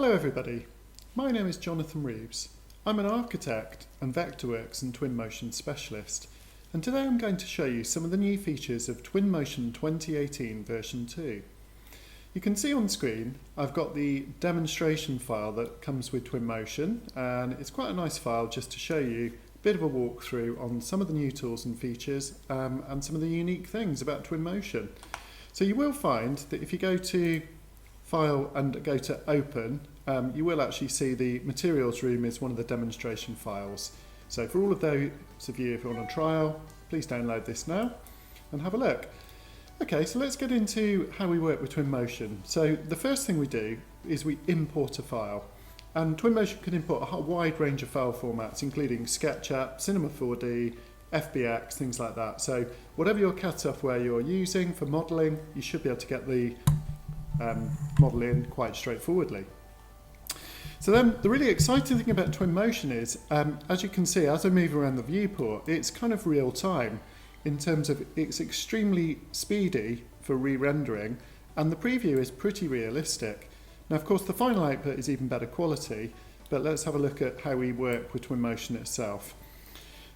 Hello everybody, my name is Jonathan Reeves. I'm an architect and Vectorworks and Twinmotion specialist, and today I'm going to show you some of the new features of Twinmotion 2018 version 2. You can see on screen I've got the demonstration file that comes with Twinmotion, and it's quite a nice file just to show you a bit of a walkthrough on some of the new tools and features and some of the unique things about Twinmotion. So you will find that if you go to File and go to Open, you will actually see the materials room is one of the demonstration files. So for all of those of you who are on a trial, please download this now and have a look. Okay, so let's get into how we work with Twinmotion. So the first thing we do is we import a file. And Twinmotion can import a wide range of file formats, including SketchUp, Cinema 4D, FBX, things like that. So whatever your CAD software you're using for modelling, you should be able to get the model in quite straightforwardly. So then the really exciting thing about Twinmotion is, as you can see, as I move around the viewport, it's kind of real time in terms of it's extremely speedy for re-rendering, and the preview is pretty realistic. Now of course the final output is even better quality, but let's have a look at how we work with Twinmotion itself.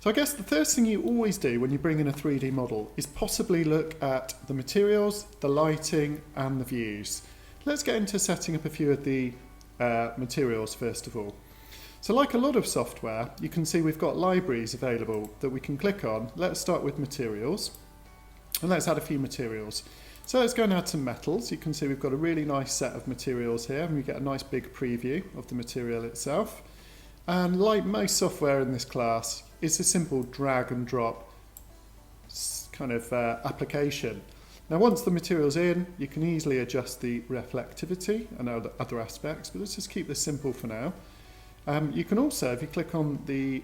So I guess the first thing you always do when you bring in a 3D model is possibly look at the materials, the lighting and the views. Let's get into setting up a few of the materials first of all. So like a lot of software, you can see we've got libraries available that we can click on. Let's start with materials and let's add a few materials. So let's go and add some metals. You can see we've got a really nice set of materials here and we get a nice big preview of the material itself. And like most software in this class, it's a simple drag and drop kind of application. Now once the material's in, you can easily adjust the reflectivity and other aspects, but let's just keep this simple for now. You can also, if you click on the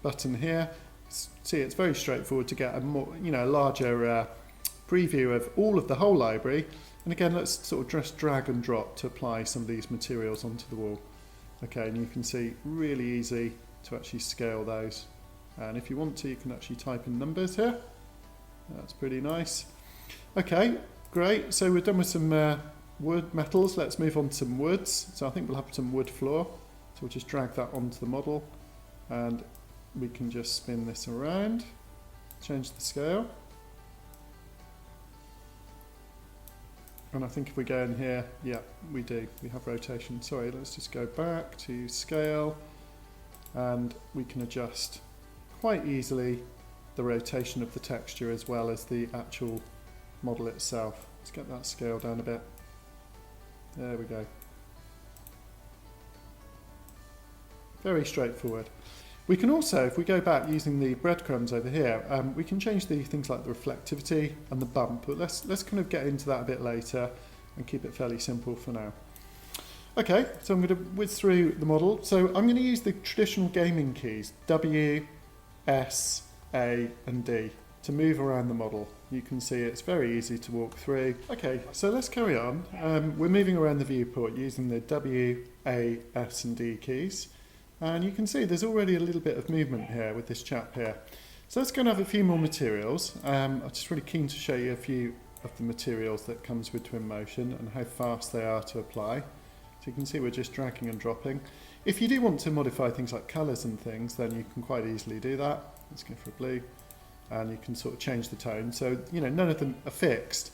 button here, see it's very straightforward to get a more, larger preview of all of the whole library. And again, let's sort of just drag and drop to apply some of these materials onto the wall. Okay, and you can see really easy to actually scale those. And if you want to, you can actually type in numbers here. That's pretty nice. Okay, great. So we're done with some wood metals. Let's move on to some woods. So I think we'll have some wood floor. So we'll just drag that onto the model and we can just spin this around, change the scale. And I think if we go in here, yeah, we do. We have rotation. Sorry, let's just go back to scale and we can adjust quite easily the rotation of the texture as well as the actual model itself. Let's get that scale down a bit. There we go. Very straightforward. We can also, if we go back using the breadcrumbs over here, we can change the things like the reflectivity and the bump, but let's kind of get into that a bit later and keep it fairly simple for now. Okay, so I'm going to whiz through the model. So I'm going to use the traditional gaming keys, W, S, A and D, to move around the model. You can see it's very easy to walk through. Okay, so let's carry on. We're moving around the viewport using the W, A, S and D keys. And you can see there's already a little bit of movement here with this chap here. So let's go and have a few more materials. I'm just really keen to show you a few of the materials that comes with Twinmotion and how fast they are to apply. So you can see we're just dragging and dropping. If you do want to modify things like colours and things, then you can quite easily do that. Let's go for a blue. And you can sort of change the tone. So, none of them are fixed.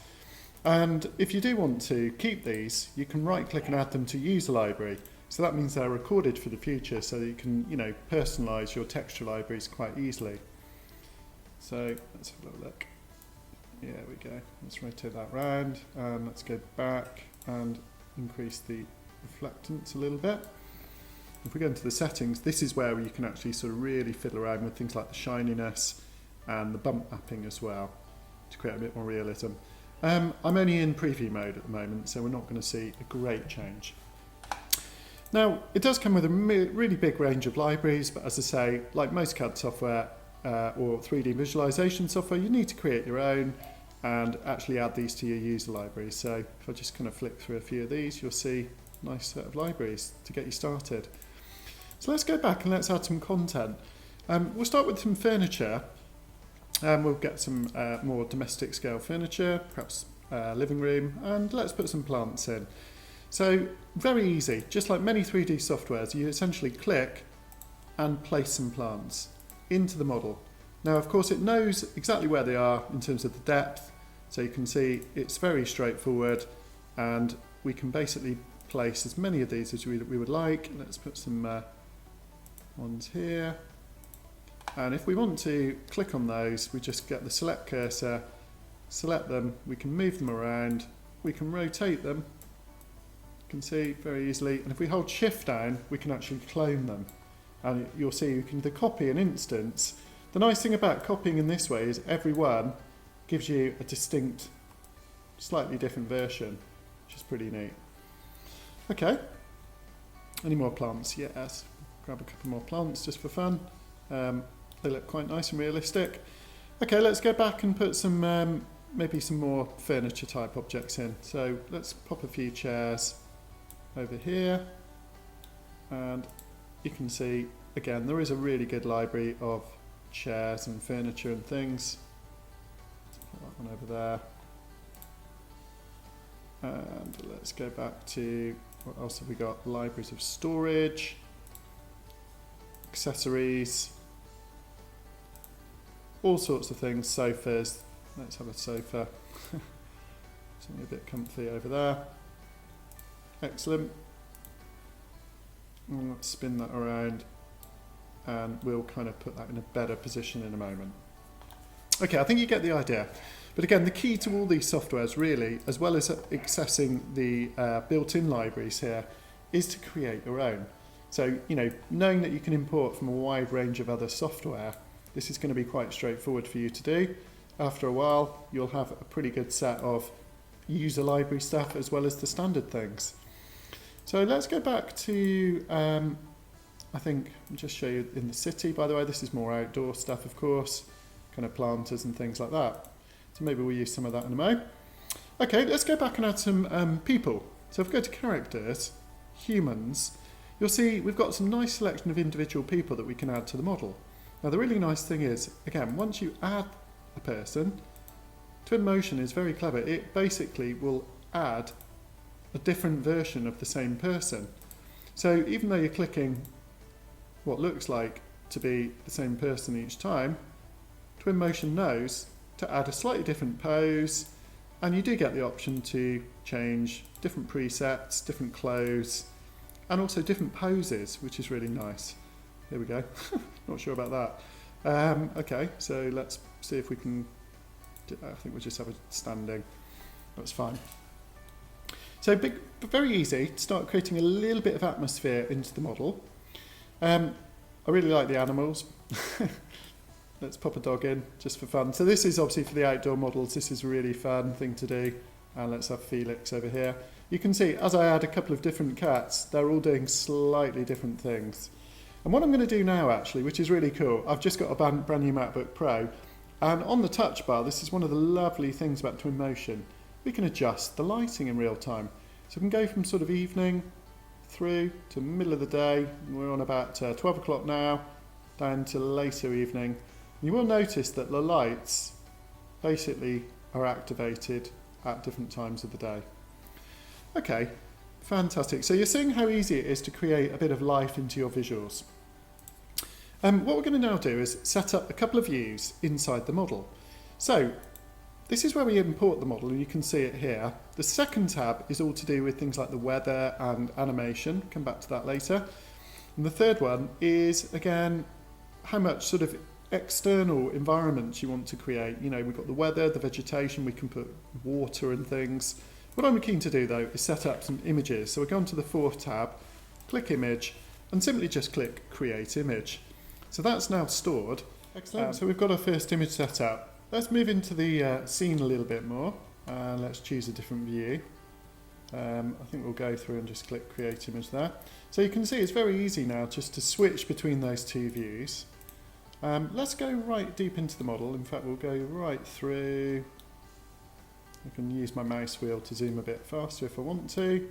And if you do want to keep these, you can right click and add them to user library. So that means they're recorded for the future so that you can, personalise your texture libraries quite easily. So let's have a little look. Yeah, there we go. Let's rotate that round and let's go back and increase the reflectance a little bit. If we go into the settings, this is where you can actually sort of really fiddle around with things like the shininess and the bump mapping as well to create a bit more realism. I'm only in preview mode at the moment, so we're not going to see a great change. Now, it does come with a really big range of libraries, but as I say, like most CAD software or 3D visualization software, you need to create your own and actually add these to your user library. So if I just kind of flick through a few of these, you'll see a nice set of libraries to get you started. So let's go back and let's add some content. We'll start with some furniture. We'll get some more domestic scale furniture, perhaps living room, and let's put some plants in. So very easy, just like many 3D softwares, you essentially click and place some plants into the model. Now of course it knows exactly where they are in terms of the depth, so you can see it's very straightforward, and we can basically place as many of these as we would like. Let's put some ones here, and if we want to click on those, we just get the select cursor, select them, we can move them around, we can rotate them, you can see very easily, and if we hold shift down we can actually clone them, and you'll see you can either copy an instance. The nice thing about copying in this way is every one gives you a distinct, slightly different version, which is pretty neat. Okay, any more plants? Yes, grab a couple more plants just for fun. They look quite nice and realistic. Okay, let's go back and put some maybe some more furniture type objects in. So let's pop a few chairs over here, and you can see again there is a really good library of chairs and furniture and things. Let's put that one over there, and let's go back to what else have we got? Libraries of storage, accessories, all sorts of things, sofas. Let's have a sofa. Something a bit comfy over there. Excellent. And let's spin that around, and we'll kind of put that in a better position in a moment. Okay, I think you get the idea. But again, the key to all these softwares really, as well as accessing the built-in libraries here, is to create your own. So, you know, knowing that you can import from a wide range of other software, this is going to be quite straightforward for you to do. After a while, you'll have a pretty good set of user library stuff as well as the standard things. So let's go back to, I think, I'll just show you in the city. By the way, this is more outdoor stuff, of course, kind of planters and things like that. So maybe we'll use some of that in a moment. Okay, let's go back and add some people. So if we go to characters, humans, you'll see we've got some nice selection of individual people that we can add to the model. Now the really nice thing is, again, once you add a person, Twinmotion is very clever. It basically will add a different version of the same person. So even though you're clicking what looks like to be the same person each time, Twinmotion knows to add a slightly different pose, and you do get the option to change different presets, different clothes, and also different poses, which is really nice. Here we go. Not sure about that. Okay, so let's see if we can, I think we'll just have a standing. That's fine. So very easy to start creating a little bit of atmosphere into the model. I really like the animals. Let's pop a dog in just for fun. So this is obviously for the outdoor models. This is a really fun thing to do. And let's have Felix over here. You can see as I add a couple of different cats, they're all doing slightly different things. And what I'm going to do now actually, which is really cool, I've just got a brand new MacBook Pro, and on the touch bar, this is one of the lovely things about Twinmotion. We can adjust the lighting in real time. So we can go from sort of evening through to middle of the day. We're on about 12 o'clock now, down to later evening. You will notice that the lights basically are activated at different times of the day. Okay, fantastic. So you're seeing how easy it is to create a bit of life into your visuals. What we're going to now do is set up a couple of views inside the model. So this is where we import the model, and you can see it here. The second tab is all to do with things like the weather and animation. Come back to that later. And the third one is, again, how much sort of external environments you want to create. You know, we've got the weather, the vegetation, we can put water and things. What I'm keen to do though is set up some images. So we go on to the fourth tab, click image, and simply just click create image. So that's now stored. Excellent. So we've got our first image set up. Let's move into the scene a little bit more. Let's choose a different view. I think we'll go through and just click create image there. So you can see it's very easy now just to switch between those two views. Let's go right deep into the model. In fact, we'll go right through. I can use my mouse wheel to zoom a bit faster if I want to.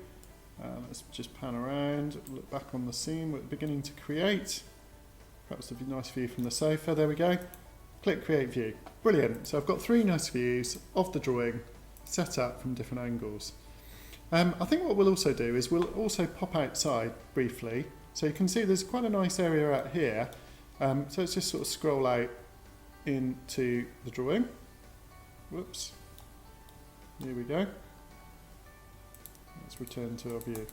Let's just pan around, look back on the scene we're beginning to create. Perhaps a nice view from the sofa. There we go. Click create view. Brilliant. So I've got three nice views of the drawing set up from different angles. I think what we'll also do is we'll also pop outside briefly. So you can see there's quite a nice area out here. So let's just sort of scroll out into the drawing. Whoops. Here we go. Let's return to our view.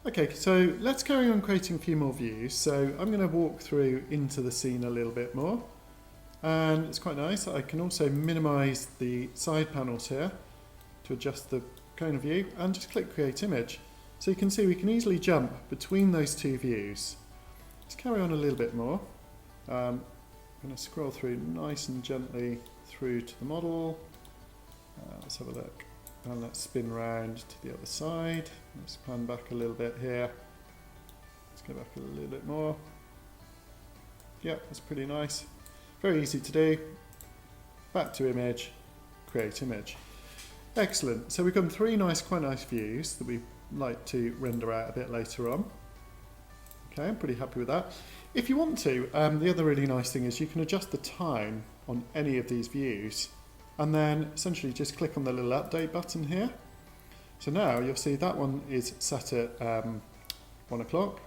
Okay, so let's carry on creating a few more views. So I'm going to walk through into the scene a little bit more. And it's quite nice. I can also minimize the side panels here to adjust the cone of view and just click Create Image. So you can see we can easily jump between those two views. Let's carry on a little bit more. I'm going to scroll through nice and gently through to the model. Let's have a look. And let's spin round to the other side. Let's pan back a little bit here. Let's go back a little bit more. Yeah, that's pretty nice. Very easy to do. Back to image, create image. Excellent. So we've got three quite nice views that we like to render out a bit later on. Okay, I'm pretty happy with that. If you want to, the other really nice thing is you can adjust the time on any of these views and then essentially just click on the little update button here. So now you'll see that one is set at 1 o'clock.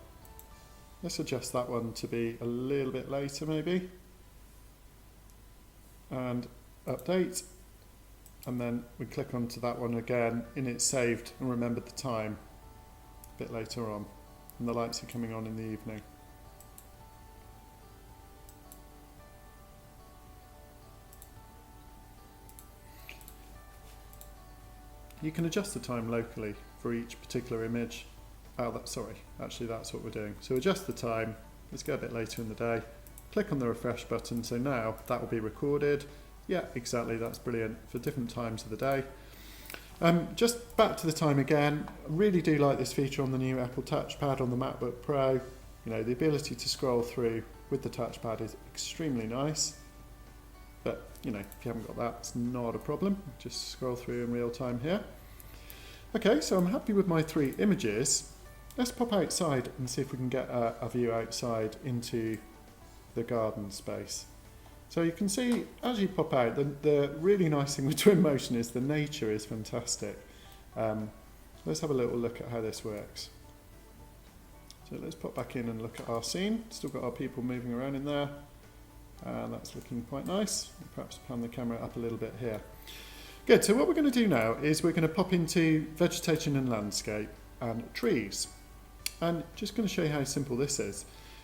Let's adjust that one to be a little bit later maybe. And update. And then we click onto that one again and it's saved and remembered the time a bit later on. And the lights are coming on in the evening. You can adjust the time locally for each particular image. Sorry, actually that's what we're doing. So adjust the time, let's go a bit later in the day, click on the refresh button, so now that will be recorded. Yeah, exactly, that's brilliant for different times of the day. Just back to the time again, I really do like this feature on the new Apple touchpad on the MacBook Pro. You know, the ability to scroll through with the touchpad is extremely nice. But, you know, if you haven't got that, it's not a problem. Just scroll through in real time here. Okay, so I'm happy with my three images. Let's pop outside and see if we can get a view outside into the garden space. So you can see, as you pop out, the really nice thing with Twinmotion is the nature is fantastic. Let's have a little look at how this works. So let's pop back in and look at our scene. Still got our people moving around in there. And that's looking quite nice. Perhaps pan the camera up a little bit here. Good, so what we're going to do now is we're going to pop into vegetation and landscape and trees. And just going to show you how simple this is.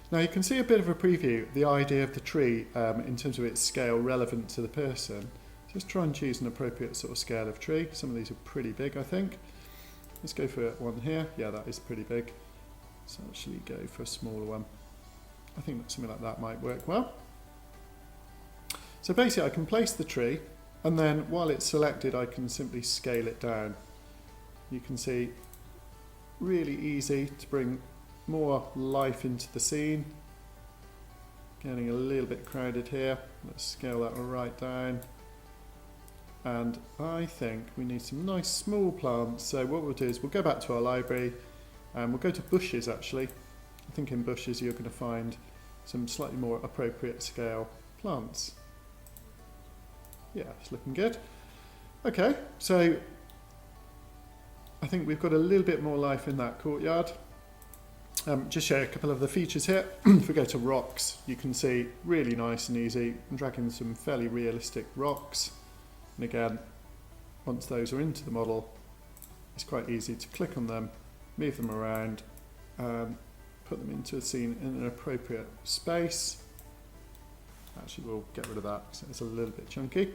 Now you can see a bit of a preview, the idea of the tree in terms of its scale relevant to the person. Just try and choose an appropriate sort of scale of tree. Some of these are pretty big, I think. Let's go for one here. Yeah, that is pretty big. So actually go for a smaller one. I think that something like that might work well. So basically I can place the tree and then while it's selected I can simply scale it down. You can see really easy to bring more life into the scene. Getting a little bit crowded here. Let's scale that right down. And I think we need some nice small plants. So what we'll do is we'll go back to our library and we'll go to bushes actually. I think in bushes you're going to find some slightly more appropriate scale plants. Yeah, it's looking good. Okay, so I think we've got a little bit more life in that courtyard. Just show you a couple of the features here. If we go to rocks, you can see really nice and easy. I'm dragging some fairly realistic rocks. And again, once those are into the model, it's quite easy to click on them, move them around, put them into a scene in an appropriate space. Actually, we'll get rid of that because it's a little bit chunky.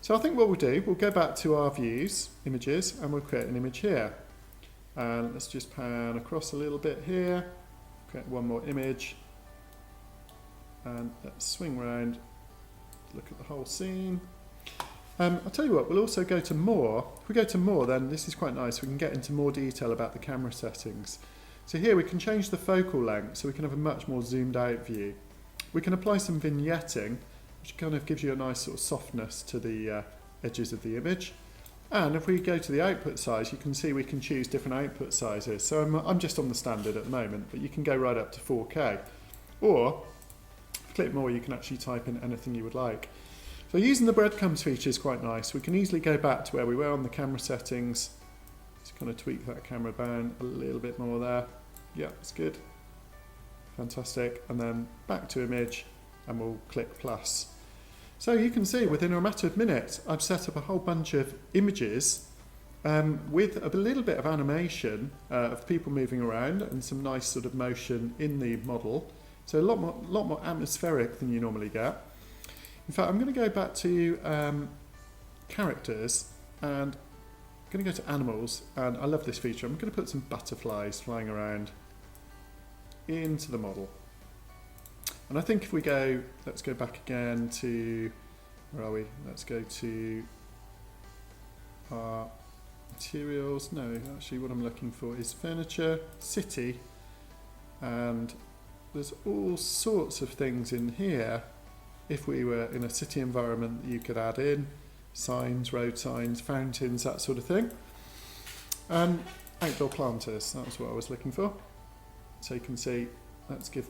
So I think what we'll do, we'll go back to our views, images, and we'll create an image here. And let's just pan across a little bit here, create one more image, and let's swing around, look at the whole scene. I'll tell you what, we'll also go to more. If we go to more, then this is quite nice. We can get into more detail about the camera settings. So here we can change the focal length so we can have a much more zoomed out view. We can apply some vignetting, which kind of gives you a nice sort of softness to the edges of the image. And if we go to the output size, you can see we can choose different output sizes. So I'm just on the standard at the moment, but you can go right up to 4K. Or, if you click more, you can actually type in anything you would like. So using the breadcrumbs feature is quite nice. We can easily go back to where we were on the camera settings. Just kind of tweak that camera down a little bit more there. Yeah, it's good. Fantastic. And then back to image, and we'll click plus. So you can see within a matter of minutes, I've set up a whole bunch of images with a little bit of animation of people moving around and some nice sort of motion in the model. So a lot more atmospheric than you normally get. In fact, I'm going to go back to characters, and I'm going to go to animals, and I love this feature. I'm going to put some butterflies flying around into the model. And I think if we go, let's go back again to, where are we? Let's go to our materials. No, actually what I'm looking for is furniture, city, and there's all sorts of things in here. If we were in a city environment that you could add in, signs, road signs, fountains, that sort of thing. And outdoor planters, that was what I was looking for. So you can see, let's give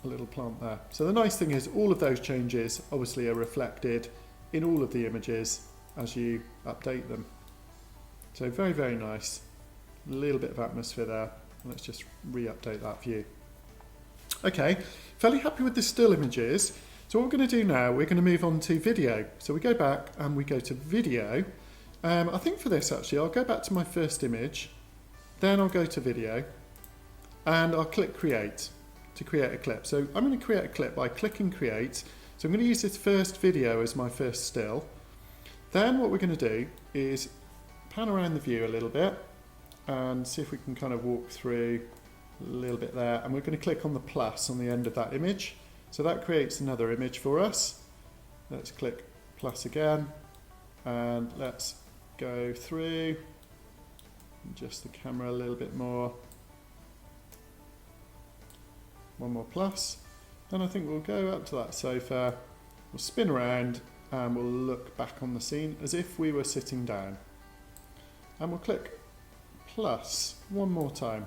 a little plant there. So the nice thing is all of those changes obviously are reflected in all of the images as you update them. So very, very nice. A little bit of atmosphere there. Let's just re-update that view. Okay, fairly happy with the still images. So what we're going to do now, we're going to move on to video. So we go back and we go to video. I think for this actually, I'll go back to my first image, then I'll go to video, and I'll click create to create a clip. So I'm going to create a clip by clicking create. So I'm going to use this first video as my first still. Then what we're going to do is pan around the view a little bit and see if we can kind of walk through a little bit there. And we're going to click on the plus on the end of that image. So that creates another image for us. Let's click plus again, and let's go through, adjust the camera a little bit more. One more plus, and I think we'll go up to that sofa, we'll spin around, and we'll look back on the scene as if we were sitting down. And we'll click plus one more time.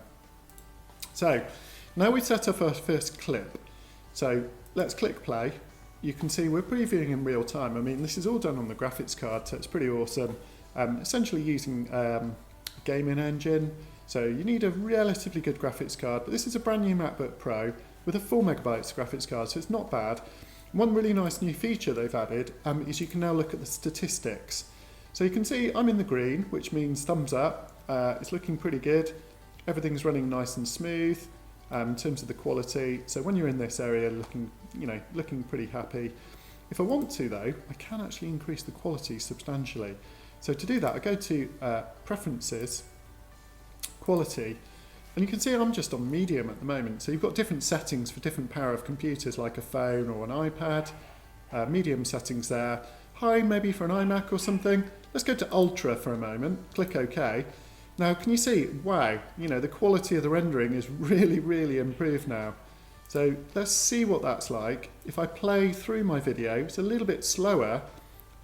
So now we set up our first clip. So let's click play. You can see we're previewing in real time. I mean, this is all done on the graphics card, so it's pretty awesome. Essentially using a gaming engine. So you need a relatively good graphics card, but this is a brand new MacBook Pro with a 4 megabytes graphics card, so it's not bad. One really nice new feature they've added is you can now look at the statistics. So you can see I'm in the green, which means thumbs up. It's looking pretty good. Everything's running nice and smooth in terms of the quality. So when you're in this area, looking pretty happy. If I want to though, I can actually increase the quality substantially. So to do that, I go to Preferences, Quality, and you can see I'm just on medium at the moment. So you've got different settings for different power of computers, like a phone or an iPad. Medium settings there. High maybe for an iMac or something. Let's go to Ultra for a moment. Click OK. Now can you see, wow, the quality of the rendering is really, really improved now. So let's see what that's like. If I play through my video, it's a little bit slower,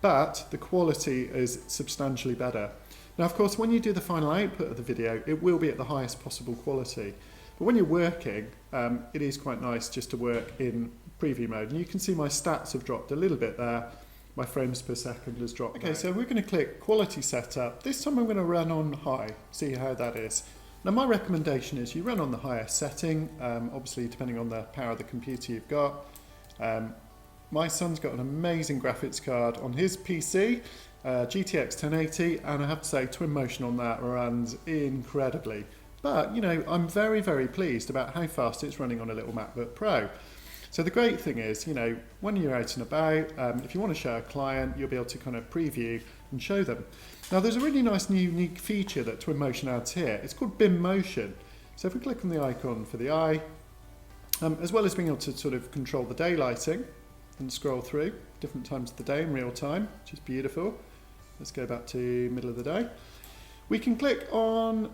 but the quality is substantially better. Now, of course, when you do the final output of the video, it will be at the highest possible quality. But when you're working, it is quite nice just to work in preview mode. And you can see my stats have dropped a little bit there. My frames per second has dropped. Okay, so we're going to click Quality Setup. This time I'm going to run on high, see how that is. Now, my recommendation is you run on the highest setting, obviously depending on the power of the computer you've got. My son's got an amazing graphics card on his PC, GTX 1080, and I have to say Twinmotion on that runs incredibly. But, I'm very, very pleased about how fast it's running on a little MacBook Pro. So the great thing is, when you're out and about, if you want to show a client, you'll be able to kind of preview and show them. Now, there's a really nice new unique feature that Twinmotion adds here. It's called BIM Motion. So if we click on the icon for the eye, as well as being able to sort of control the daylighting and scroll through different times of the day in real time, which is beautiful. Let's go back to middle of the day. We can click on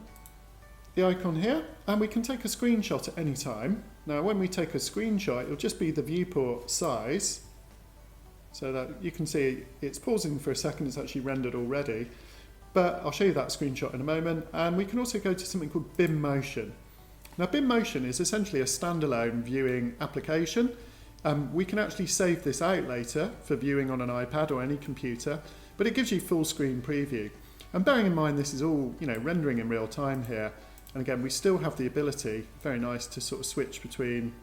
the icon here and we can take a screenshot at any time. Now when we take a screenshot, it'll just be the viewport size, so that you can see it's pausing for a second, it's actually rendered already, but I'll show you that screenshot in a moment. And we can also go to something called BIM Motion. Now BIMmotion is essentially a standalone viewing application. We can actually save this out later for viewing on an iPad or any computer, but it gives you full screen preview. And bearing in mind this is all, rendering in real time here, and again we still have the ability, very nice, to sort of switch between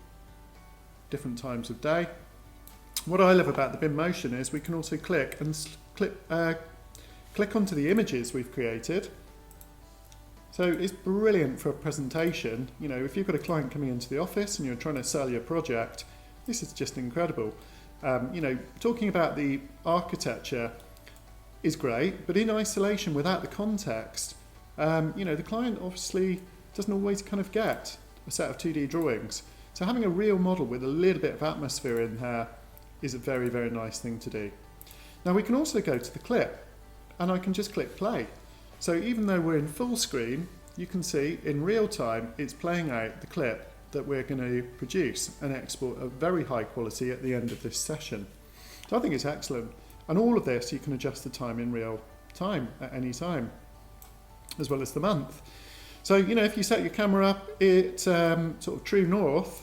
different times of day. What I love about the BIMmotion is we can also click onto the images we've created. So it's brilliant for a presentation. If you've got a client coming into the office and you're trying to sell your project, this is just incredible. Talking about the architecture is great, but in isolation without the context, the client obviously doesn't always kind of get a set of 2D drawings. So having a real model with a little bit of atmosphere in here is a very, very nice thing to do. Now we can also go to the clip, and I can just click play. So even though we're in full screen, you can see in real time it's playing out the clip that we're going to produce and export at very high quality at the end of this session. So I think it's excellent. And all of this you can adjust the time in real time at any time, as well as the month. So if you set your camera up at sort of true north,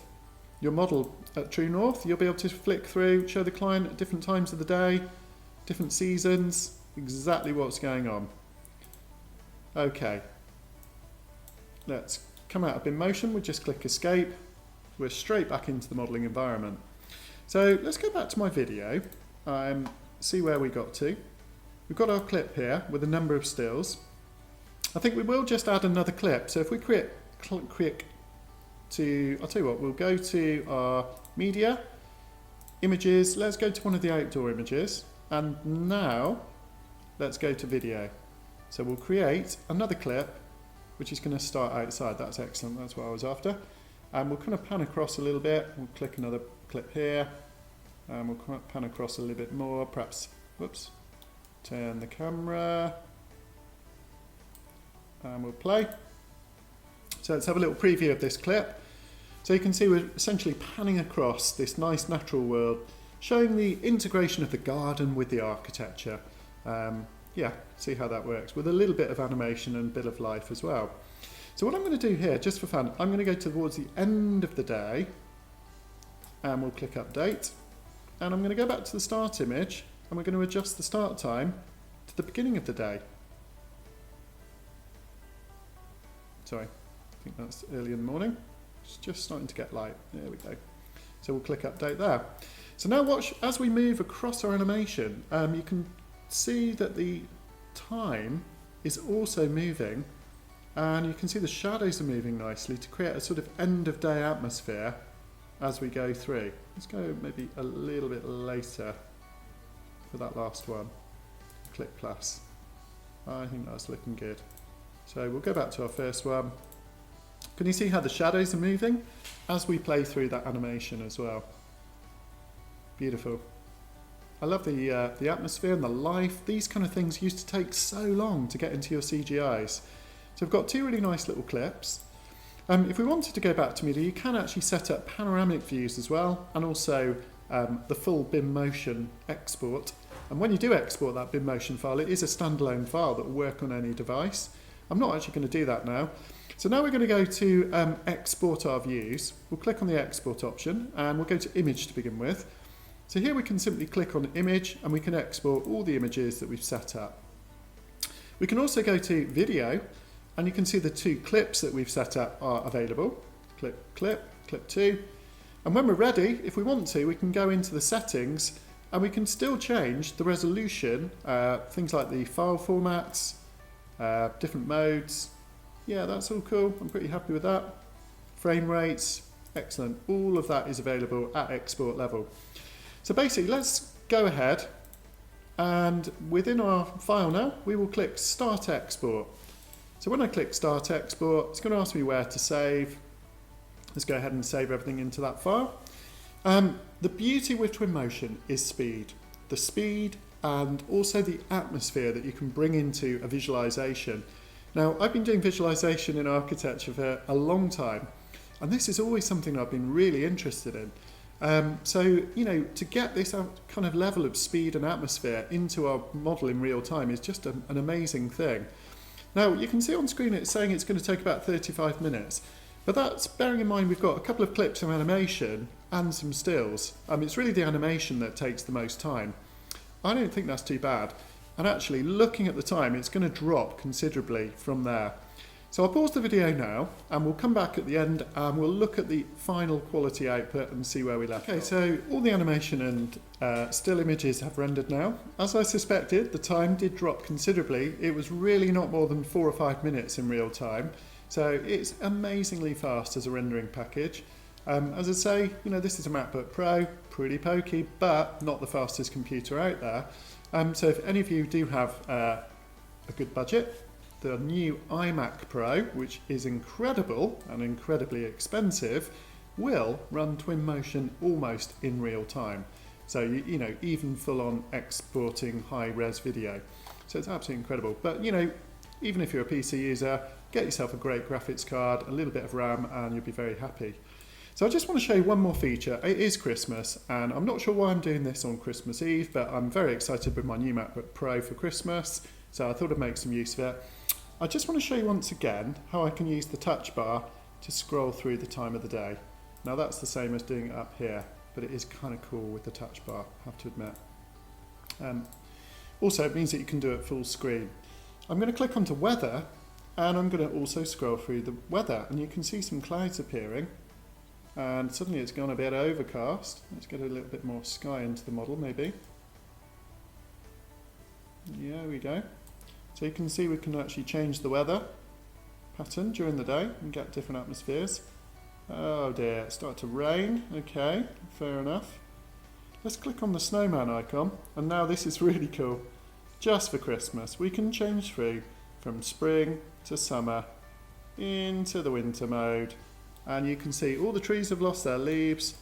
your model at true north, you'll be able to flick through, show the client at different times of the day, different seasons, exactly what's going on. Okay, let's come out of BIMmotion. We just click escape. We're straight back into the modelling environment. So let's go back to my video, see where we got to. We've got our clip here with a number of stills. I think we will just add another clip. So if we click to, I'll tell you what, we'll go to our media, images, let's go to one of the outdoor images, and now let's go to video. So we'll create another clip which is going to start outside. That's excellent, that's what I was after. And we'll kind of pan across a little bit. We'll click another clip here, and we'll pan across a little bit more, perhaps, whoops, turn the camera, and we'll play. So let's have a little preview of this clip. So you can see we're essentially panning across this nice natural world, showing the integration of the garden with the architecture. See how that works, with a little bit of animation and a bit of life as well. So what I'm going to do here, just for fun, I'm going to go towards the end of the day, and we'll click update, and I'm going to go back to the start image, and we're going to adjust the start time to the beginning of the day. Sorry, I think that's early in the morning. It's just starting to get light. There we go. So we'll click update there. So now watch, as we move across our animation, you can see that the time is also moving, and you can see the shadows are moving nicely to create a sort of end of day atmosphere as we go through. Let's go maybe a little bit later for that last one. Click plus. I think that's looking good. So we'll go back to our first one. Can you see how the shadows are moving as we play through that animation as well? Beautiful. I love the atmosphere and the life. These kind of things used to take so long to get into your CGIs. So I've got two really nice little clips. If we wanted to go back to media, you can actually set up panoramic views as well, and also the full BIMmotion export. And when you do export that BIMmotion file, it is a standalone file that will work on any device. I'm not actually going to do that now. So now we're going to go to export our views. We'll click on the export option, and we'll go to image to begin with. So here we can simply click on image, and we can export all the images that we've set up. We can also go to video, and you can see the two clips that we've set up are available. Clip 2. And when we're ready, if we want to, we can go into the settings, and we can still change the resolution, things like the file formats, different modes. Yeah, that's all cool. I'm pretty happy with that. Frame rates, excellent. All of that is available at export level. So basically, let's go ahead, and within our file now, we will click Start Export. So when I click Start Export, it's going to ask me where to save. Let's go ahead and save everything into that file. The beauty with Twinmotion is speed. The speed and also the atmosphere that you can bring into a visualization. Now, I've been doing visualization in architecture for a long time, and this is always something I've been really interested in. To get this kind of level of speed and atmosphere into our model in real time is just an amazing thing. Now, you can see on screen it's saying it's going to take about 35 minutes. But that's bearing in mind we've got a couple of clips of animation and some stills. It's really the animation that takes the most time. I don't think that's too bad. And actually, looking at the time, it's going to drop considerably from there. So I'll pause the video now, and we'll come back at the end and we'll look at the final quality output and see where we left off. Okay, so all the animation and still images have rendered now. As I suspected, the time did drop considerably. It was really not more than 4 or 5 minutes in real time. So it's amazingly fast as a rendering package. As I say, this is a MacBook Pro, pretty pokey, but not the fastest computer out there. So if any of you do have a good budget, the new iMac Pro, which is incredible and incredibly expensive, will run Twinmotion almost in real time. So, even full on exporting high res video. So it's absolutely incredible. But, even if you're a PC user, get yourself a great graphics card, a little bit of RAM, and you'll be very happy. So I just want to show you one more feature. It is Christmas, and I'm not sure why I'm doing this on Christmas Eve, but I'm very excited with my new MacBook Pro for Christmas, so I thought I'd make some use of it. I just want to show you once again how I can use the touch bar to scroll through the time of the day. Now that's the same as doing it up here, but it is kind of cool with the touch bar, I have to admit. Also, it means that you can do it full screen. I'm going to click onto weather, and I'm going to also scroll through the weather, and you can see some clouds appearing, and suddenly it's gone a bit overcast. Let's get a little bit more sky into the model maybe. Yeah, there we go. So you can see we can actually change the weather pattern during the day and get different atmospheres. Oh dear, it started to rain. Okay, fair enough. Let's click on the snowman icon, and now this is really cool. Just for Christmas, we can change through from spring to summer into the winter mode, and you can see all the trees have lost their leaves.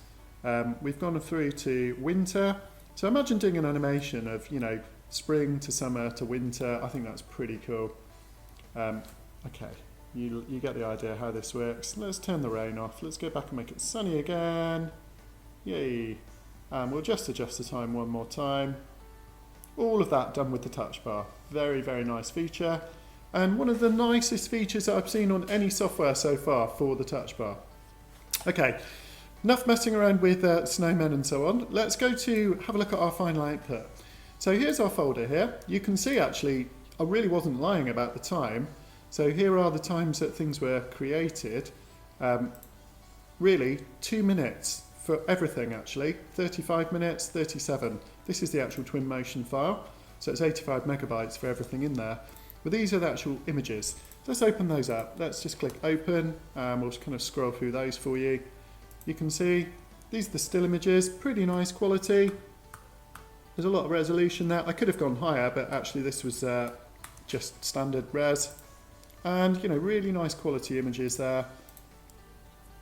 We've gone through to winter. So imagine doing an animation of, spring to summer to winter. I think that's pretty cool. Okay, you get the idea how this works. Let's turn the rain off. Let's go back and make it sunny again. Yay. And we'll just adjust the time one more time. All of that done with the touch bar. Very, very nice feature. And one of the nicest features that I've seen on any software so far for the touch bar. Okay, enough messing around with snowmen and so on. Let's go to have a look at our final output. So here's our folder here. You can see actually, I really wasn't lying about the time. So here are the times that things were created. Really, 2 minutes for everything actually. 35 minutes, 37. This is the actual Twinmotion file. So it's 85 megabytes for everything in there. But these are the actual images. Let's open those up. Let's just click open, and we'll just kind of scroll through those for you. You can see these are the still images, pretty nice quality. There's a lot of resolution there. I could have gone higher, but actually this was just standard res. And, really nice quality images there.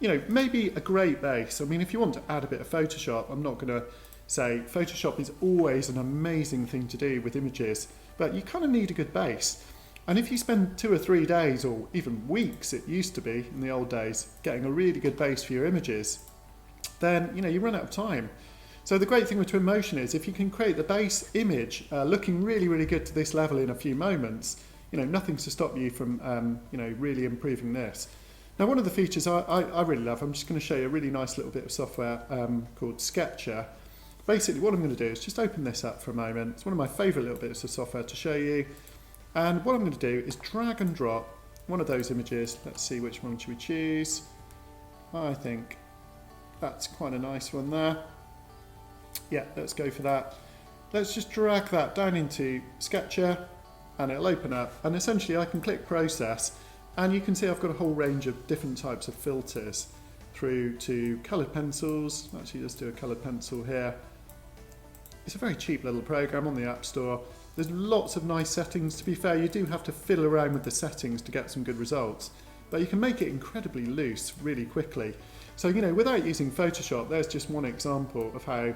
Maybe a great base. I mean, if you want to add a bit of Photoshop, I'm not going to say Photoshop is always an amazing thing to do with images, but you kind of need a good base. And if you spend 2 or 3 days, or even weeks, it used to be in the old days, getting a really good base for your images, then, you run out of time. So the great thing with Twinmotion is if you can create the base image looking really, really good to this level in a few moments, nothing's to stop you from, really improving this. Now, one of the features I really love, I'm just going to show you a really nice little bit of software called Sketcher. Basically, what I'm going to do is just open this up for a moment. It's one of my favourite little bits of software to show you. And what I'm going to do is drag and drop one of those images. Let's see which one should we choose. I think that's quite a nice one there. Yeah, let's go for that. Let's just drag that down into Sketcher, and it'll open up. And essentially, I can click Process, and you can see I've got a whole range of different types of filters through to coloured pencils. Actually, let's do a coloured pencil here. It's a very cheap little program on the App Store. There's lots of nice settings. To be fair, you do have to fiddle around with the settings to get some good results, but you can make it incredibly loose really quickly. So, without using Photoshop, there's just one example of how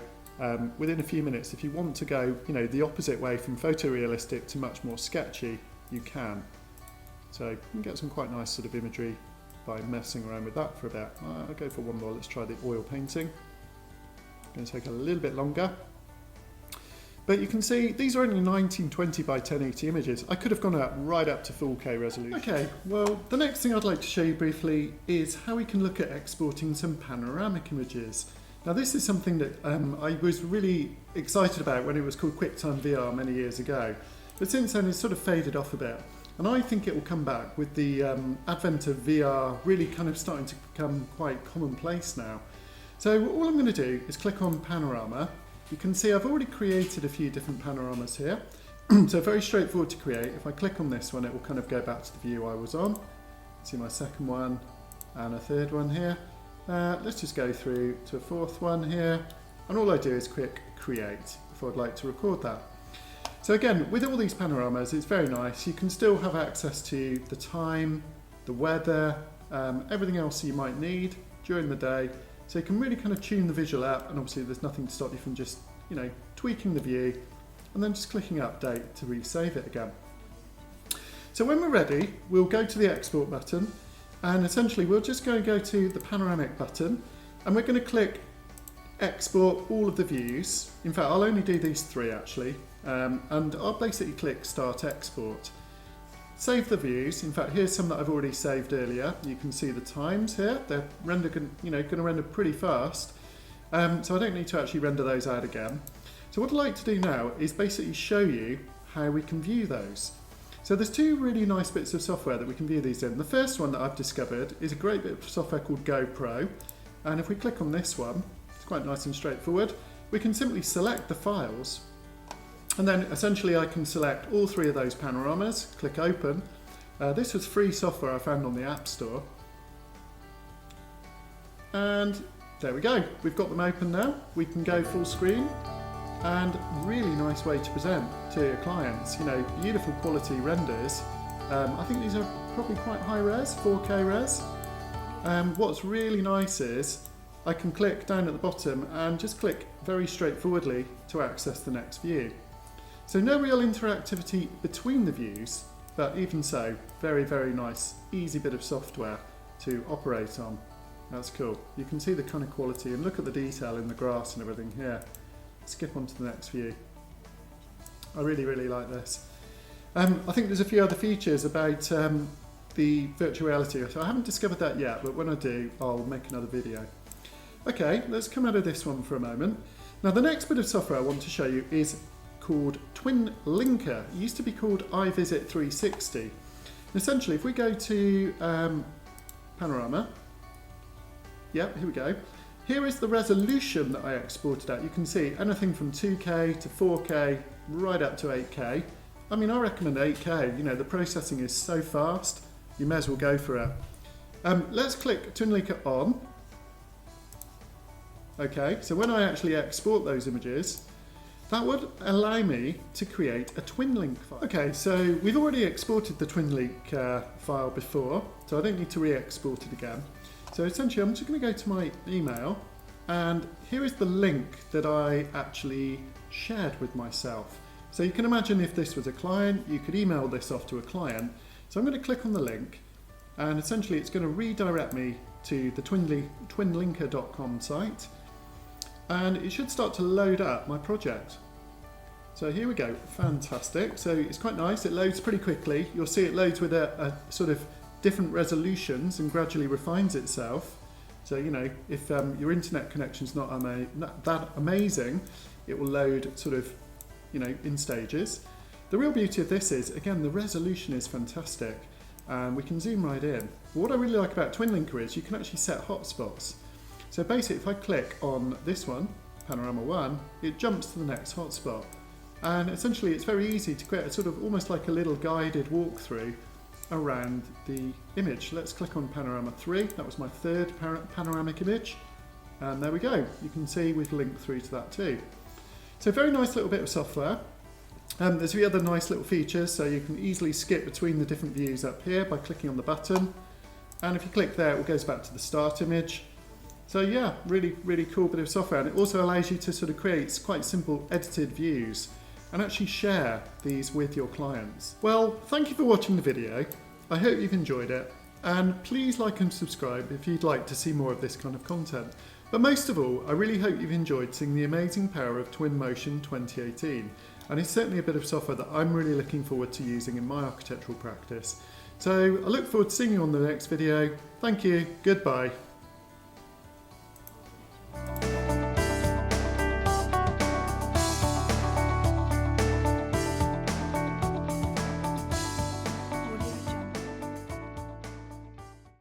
within a few minutes, if you want to go, the opposite way from photorealistic to much more sketchy, you can. So you can get some quite nice sort of imagery by messing around with that for a bit. I'll go for one more. Let's try the oil painting. Going to take a little bit longer. But you can see these are only 1920 by 1080 images. I could have gone right up to 4K resolution. Okay, well, the next thing I'd like to show you briefly is how we can look at exporting some panoramic images. Now this is something that I was really excited about when it was called QuickTime VR many years ago. But since then it's sort of faded off a bit. And I think it will come back with the advent of VR really kind of starting to become quite commonplace now. So all I'm going to do is click on Panorama. You can see I've already created a few different panoramas here. So very straightforward to create. If I click on this one, it will kind of go back to the view I was on. See my second one and a third one here. Let's just go through to a fourth one here. And all I do is click Create if I'd like to record that. So again, with all these panoramas, it's very nice. You can still have access to the time, the weather, everything else you might need during the day. So you can really kind of tune the visual up, and obviously there's nothing to stop you from just, tweaking the view and then just clicking Update to resave it again. So when we're ready, we'll go to the Export button, and essentially we're just going to go to the Panoramic button, and we're going to click Export all of the views. In fact, I'll only do these three actually, and I'll basically click Start Export. Save the views. In fact, here's some that I've already saved earlier. You can see the times here. They're going to render pretty fast. So I don't need to actually render those out again. So what I'd like to do now is basically show you how we can view those. So there's two really nice bits of software that we can view these in. The first one that I've discovered is a great bit of software called GoPro. And if we click on this one, it's quite nice and straightforward. We can simply select the files. And then essentially I can select all three of those panoramas, click Open. This was free software I found on the App Store. And there we go, we've got them open now. We can go full screen, and really nice way to present to your clients. Beautiful quality renders. I think these are probably quite high res, 4K res. What's really nice is I can click down at the bottom and just click very straightforwardly to access the next view. So no real interactivity between the views, but even so, very, very nice, easy bit of software to operate on. That's cool. You can see the kind of quality, and look at the detail in the grass and everything here. Skip on to the next view. I really, really like this. I think there's a few other features about the virtual reality. So I haven't discovered that yet, but when I do, I'll make another video. Okay, let's come out of this one for a moment. Now the next bit of software I want to show you is called Twinlinker. It used to be called iVisit 360. And essentially, if we go to Panorama, yep, here we go. Here is the resolution that I exported at. You can see anything from 2K to 4K, right up to 8K. I mean, I recommend 8K. The processing is so fast, you may as well go for it. Let's click Twinlinker on. Okay, so when I actually export those images, that would allow me to create a TwinLink file. Okay, so we've already exported the TwinLink file before, so I don't need to re-export it again. So essentially I'm just going to go to my email, and here is the link that I actually shared with myself. So you can imagine if this was a client, you could email this off to a client. So I'm going to click on the link, and essentially it's going to redirect me to the twinlinker.com site, and it should start to load up my project. So here we go, fantastic. So it's quite nice, it loads pretty quickly. You'll see it loads with a sort of different resolutions and gradually refines itself. So if your internet connection's not that amazing, it will load sort of in stages. The real beauty of this is, again, the resolution is fantastic, and we can zoom right in. What I really like about Twinlinker is you can actually set hotspots. So basically, if I click on this one, Panorama 1, it jumps to the next hotspot. And essentially, it's very easy to create a sort of almost like a little guided walkthrough around the image. Let's click on Panorama 3. That was my third panoramic image. And there we go. You can see we've linked through to that too. So very nice little bit of software. There's a few other nice little features, so you can easily skip between the different views up here by clicking on the button. And if you click there, it goes back to the start image. So yeah, really, really cool bit of software. And it also allows you to sort of create quite simple edited views and actually share these with your clients. Well, thank you for watching the video. I hope you've enjoyed it. and please like and subscribe if you'd like to see more of this kind of content. But most of all, I really hope you've enjoyed seeing the amazing power of Twinmotion 2018, and it's certainly a bit of software that I'm really looking forward to using in my architectural practice. So I look forward to seeing you on the next video. Thank you, goodbye.